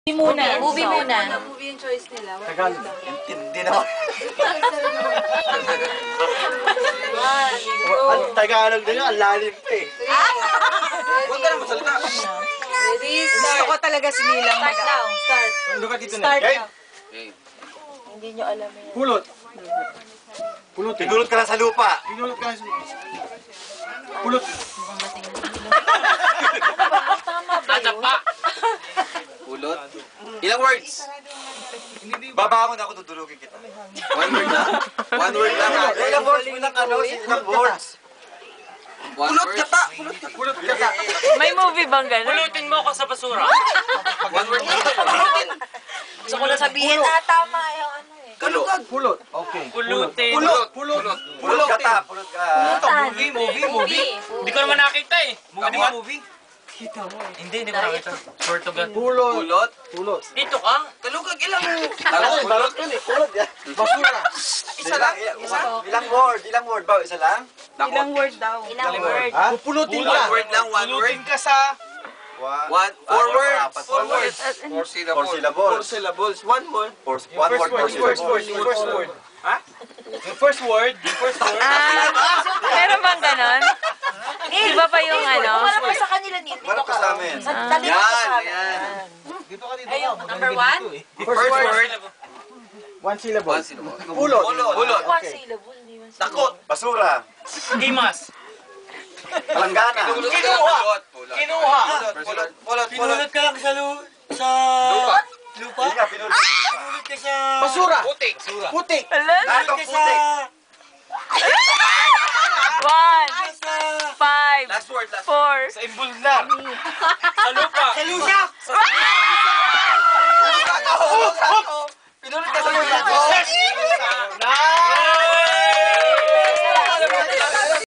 Movie muna. Movie yung choice nila. Tagalog. Intindi naman. Ang Tagalog na nga, ang lalim pa eh. Huwag ka na masalita. Ready, Gusto start. ko talaga sinilang Start now. Start. Ano ka dito na? Start Game. now. Hindi nyo alam yan. Pulot. Pulot. Pinulot ka na sa lupa. Pinulot ka na sa lupa. Pulot. Tama ba yun? Pulot. Ilang words? Babangon ako, tutulugin kita. One word lang? One word lang. Ilang words? Ilang ano? Ilang words? Pulot kata! Pulot ka ta. May movie bang gano'n? Pulutin mo ako sa basura. One word lang. Pulutin! Gusto ko lang sabihin na tama yung ano eh. Kalugag! Pulot. Okay. Pulutin. Pulot. Pulot. Pulot kata! Pulot ka! Movie. Hindi ko naman nakita eh. Ano ba? Movie? Hindi ko nakita. Swear to God. Pulot. Pulot? Pulot. Dito ka? Kalugag ilang... Balot yun eh. Pulot yan. Basura. Isa lang? Ilang word? Ilang word ba? Isa lang? Ilang word daw? Ilang word? Ha? Pupulutin One ka. word lang, one word. Pupulutin ka sa... Four words. Four words. Four syllables. Four syllables. One word. One word, four First word. syllables. First word. Ha? Yung first word. Meron bang gano'n? Iba pa yung ano? Wala pa sa kanila dito. Wala pa sa amin. Dali Yan, pa sa amin. yan. Dito ka dito. Ayun, number one? First word. One syllable. One syllable. Pulot. Pulot. One syllable, hindi one syllable. Takot. Basura. Himas. Palanggana. Kinuha. Kinuha. Pulot. Pinulot ka lang sa Lupa. lupa? Hindi nga, pinulot. Pinulot ka sa... Basura. Putik. Putik. Lahat ng putik. 1, 5, Last word, last 4. word. Sa imbulnar. Sa lupa. Sa lusa.